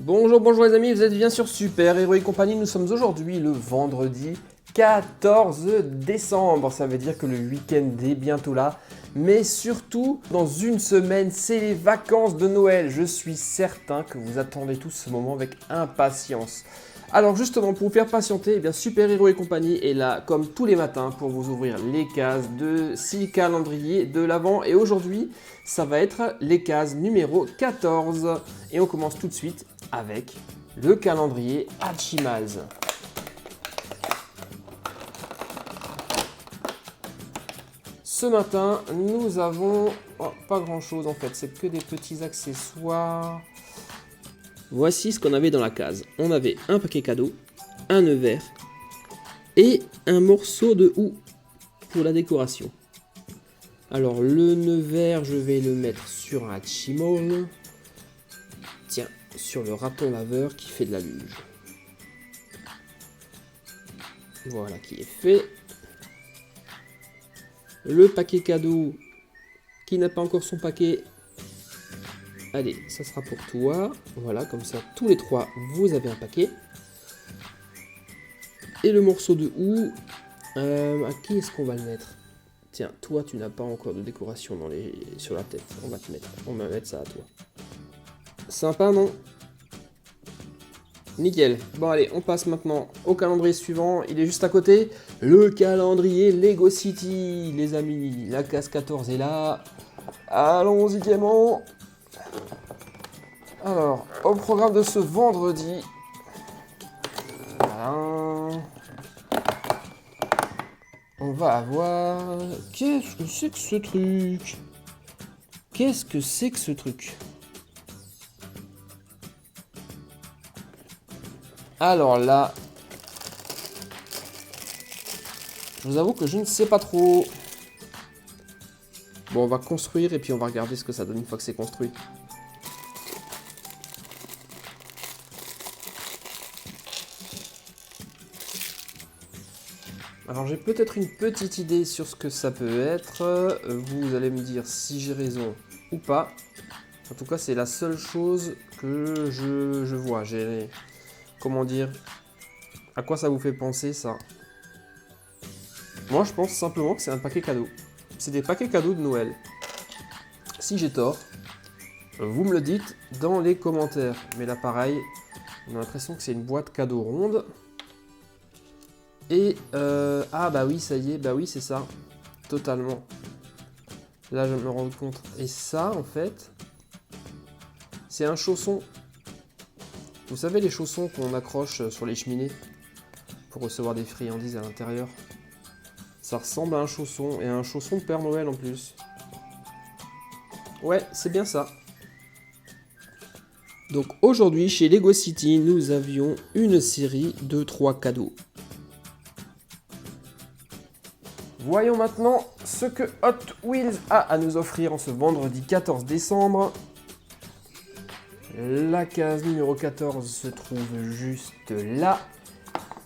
Bonjour, bonjour les amis, vous êtes bien sur Super Héros et compagnie. Nous sommes aujourd'hui le vendredi 14 décembre. Ça veut dire que le week-end est bientôt là. Mais surtout, dans une semaine, c'est les vacances de Noël. Je suis certain que vous attendez tous ce moment avec impatience. Alors justement, pour vous faire patienter, eh bien, Super Héros et compagnie est là comme tous les matins pour vous ouvrir les cases de 6 calendriers de l'Avent. Et aujourd'hui, ça va être les cases numéro 14. Et on commence tout de suite avec le calendrier Hachimals. Ce matin, nous avons pas grand chose en fait, c'est que des petits accessoires. Voici ce qu'on avait dans la case. On avait un paquet cadeau, un nœud vert et un morceau de houx pour la décoration. Alors le nœud vert, je vais le mettre sur un Hachimal. Tiens, sur le raton laveur qui fait de la luge. Voilà qui est fait. Le paquet cadeau qui n'a pas encore son paquet. Allez, ça sera pour toi. Voilà, comme ça, tous les trois, vous avez un paquet. Et le morceau de houx, à qui est-ce qu'on va le mettre? Tiens, toi, tu n'as pas encore de décoration sur la tête. On va mettre ça à toi. Sympa, non? Nickel. Bon allez, on passe maintenant au calendrier suivant. Il est juste à côté. Le calendrier Lego City, les amis. La case 14 est là. Allons-y gaiement. Alors, au programme de ce vendredi. Voilà. On va avoir... Qu'est-ce que c'est que ce truc? Qu'est-ce que c'est que ce truc? Alors là, je vous avoue que je ne sais pas trop. Bon, on va construire et puis on va regarder ce que ça donne une fois que c'est construit. Alors j'ai peut-être une petite idée sur ce que ça peut être. Vous allez me dire si j'ai raison ou pas. En tout cas, c'est la seule chose que je vois. Comment dire? À quoi ça vous fait penser ça? Moi, je pense simplement que c'est un paquet cadeau. C'est des paquets cadeaux de Noël. Si j'ai tort, vous me le dites dans les commentaires. Mais là, pareil, on a l'impression que c'est une boîte cadeau ronde. Et, ah bah oui, ça y est, bah oui, c'est ça. Totalement. Là, je me rends compte. Et ça, en fait, c'est un chausson. Vous savez, les chaussons qu'on accroche sur les cheminées pour recevoir des friandises à l'intérieur. Ça ressemble à un chausson, et un chausson de Père Noël en plus. Ouais, c'est bien ça. Donc aujourd'hui, chez Lego City, nous avions une série de 3 cadeaux. Voyons maintenant ce que Hot Wheels a à nous offrir en ce vendredi 14 décembre. La case numéro 14 se trouve juste là.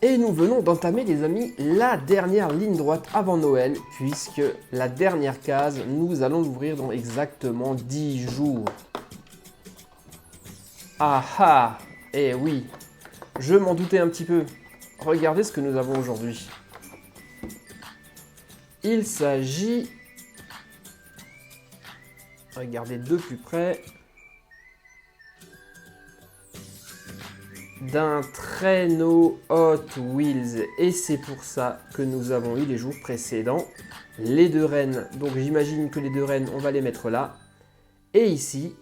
Et nous venons d'entamer, les amis, la dernière ligne droite avant Noël, puisque la dernière case, nous allons l'ouvrir dans exactement 10 jours. Ah ah! Eh oui, je m'en doutais un petit peu. Regardez ce que nous avons aujourd'hui. Il s'agit... Regardez de plus près. D'un traîneau Hot Wheels. Et c'est pour ça que nous avons eu les jours précédents les 2 rennes. Donc j'imagine que les 2 rennes, on va les mettre là. Et ici,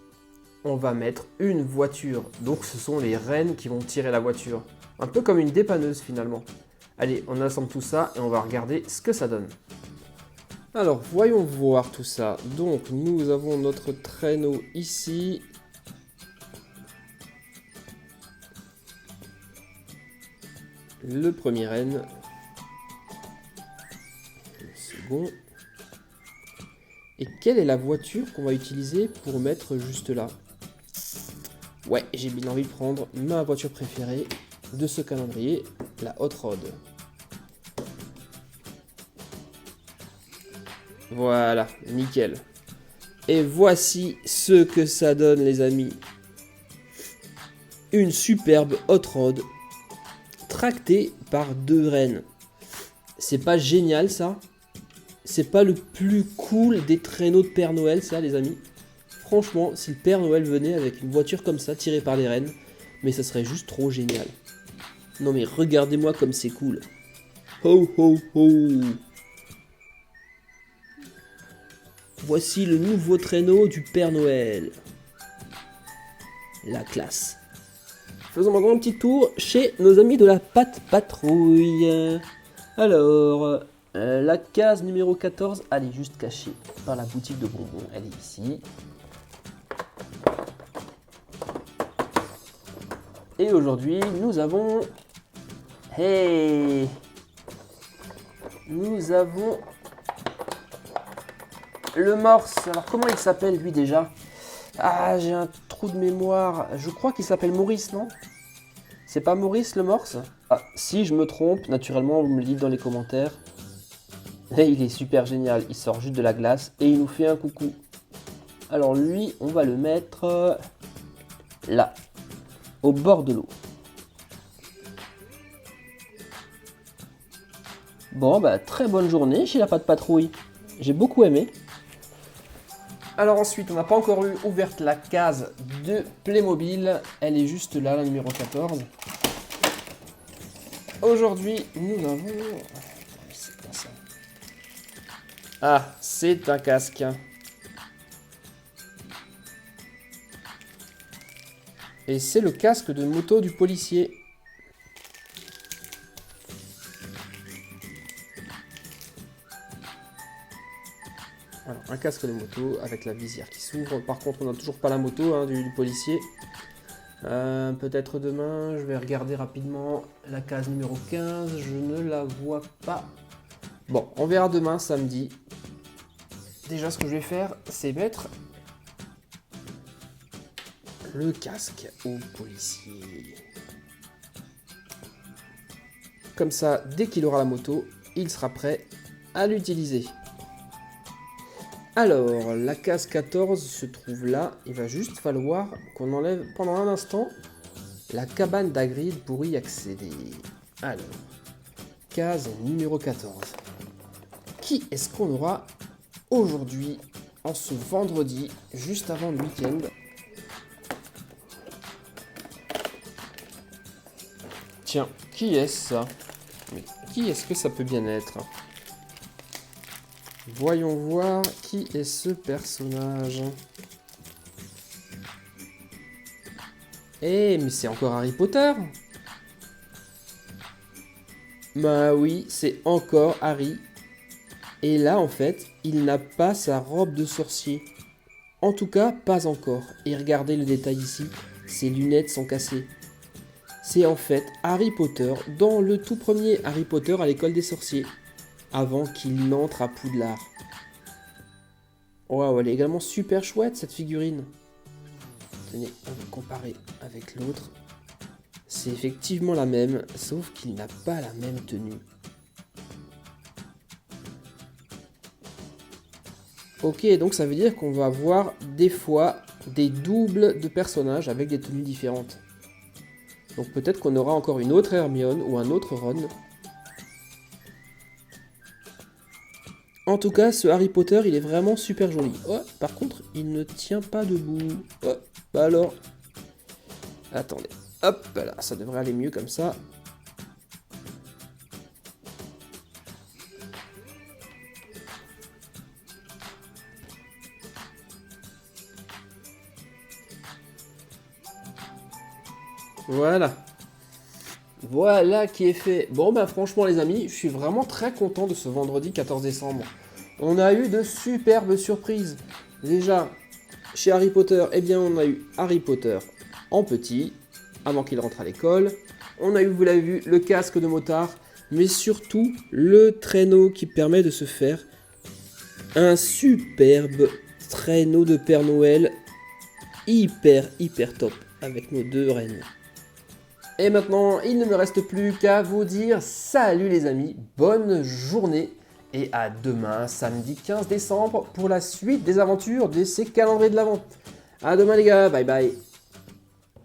on va mettre une voiture. Donc ce sont les rennes qui vont tirer la voiture. Un peu comme une dépanneuse finalement. Allez, on assemble tout ça et on va regarder ce que ça donne. Alors, voyons voir tout ça. Donc, nous avons notre traîneau ici. Le premier renne. Le second. Et quelle est la voiture qu'on va utiliser pour mettre juste là? Ouais, j'ai bien envie de prendre ma voiture préférée de ce calendrier, la Hot Rod. Voilà, nickel. Et voici ce que ça donne, les amis. une superbe hot rod tractée par 2 rennes. C'est pas génial ça? C'est pas le plus cool des traîneaux de Père Noël ça les amis? Franchement, si le Père Noël venait avec une voiture comme ça tirée par des rennes, mais ça serait juste trop génial. Non mais regardez-moi comme c'est cool. Ho ho ho! Voici le nouveau traîneau du Père Noël. La classe. Faisons maintenant un petit tour chez nos amis de la Pat Patrouille. Alors, la case numéro 14, elle est juste cachée par la boutique de bonbons. Elle est ici. Et aujourd'hui, nous avons... Hey! Nous avons... le morse. Alors, comment il s'appelle, lui, déjà? Ah, j'ai un trou de mémoire. Je crois qu'il s'appelle Maurice, non? C'est pas Maurice, le morse? Ah, si je me trompe, naturellement, vous me le dites dans les commentaires. Et il est super génial. Il sort juste de la glace et il nous fait un coucou. Alors, lui, on va le mettre... là. Au bord de l'eau. Bon, bah, très bonne journée chez la Pat Patrouille. J'ai beaucoup aimé. Alors ensuite, on n'a pas encore eu ouverte la case de Playmobil. Elle est juste là, la numéro 14. Aujourd'hui, nous avons... c'est quoi ça? Ah, c'est un casque. Et c'est le casque de moto du policier. Alors, un casque de moto avec la visière qui s'ouvre. Par contre, on n'a toujours pas la moto hein, du policier. Peut-être demain, je vais regarder rapidement la case numéro 15. Je ne la vois pas. Bon, on verra demain, samedi. Déjà, ce que je vais faire, c'est mettre le casque au policier. Comme ça, dès qu'il aura la moto, il sera prêt à l'utiliser. Alors, la case 14 se trouve là. Il va juste falloir qu'on enlève pendant un instant la cabane d'Hagrid pour y accéder. Alors, case numéro 14. Qui est-ce qu'on aura aujourd'hui, en ce vendredi, juste avant le week-end? Tiens, qui est-ce ça? Mais qui est-ce que ça peut bien être? Voyons voir qui est ce personnage. Eh, mais c'est encore Harry Potter? Bah oui, c'est encore Harry. Et là, en fait, il n'a pas sa robe de sorcier. En tout cas, pas encore. Et regardez le détail ici, ses lunettes sont cassées. C'est en fait Harry Potter dans le tout premier Harry Potter à l'école des sorciers, avant qu'il n'entre à Poudlard. Waouh, elle est également super chouette cette figurine. Tenez, on va comparer avec l'autre. C'est effectivement la même, sauf qu'il n'a pas la même tenue. Ok, donc ça veut dire qu'on va avoir des fois des doubles de personnages avec des tenues différentes. Donc peut-être qu'on aura encore une autre Hermione ou un autre Ron. En tout cas, ce Harry Potter, il est vraiment super joli. Oh, par contre, il ne tient pas debout. Oh, bah alors. Attendez. Hop, là, ça devrait aller mieux comme ça. Voilà. Voilà qui est fait. Bon, bah franchement les amis, je suis vraiment très content de ce vendredi 14 décembre. On a eu de superbes surprises. Déjà, chez Harry Potter, eh bien on a eu Harry Potter en petit, avant qu'il rentre à l'école. On a eu, vous l'avez vu, le casque de motard, mais surtout le traîneau qui permet de se faire un superbe traîneau de Père Noël hyper top avec nos deux reines. Et maintenant, il ne me reste plus qu'à vous dire salut les amis, bonne journée et à demain, samedi 15 décembre, pour la suite des aventures de ces calendriers de l'Avent. À demain les gars, bye bye.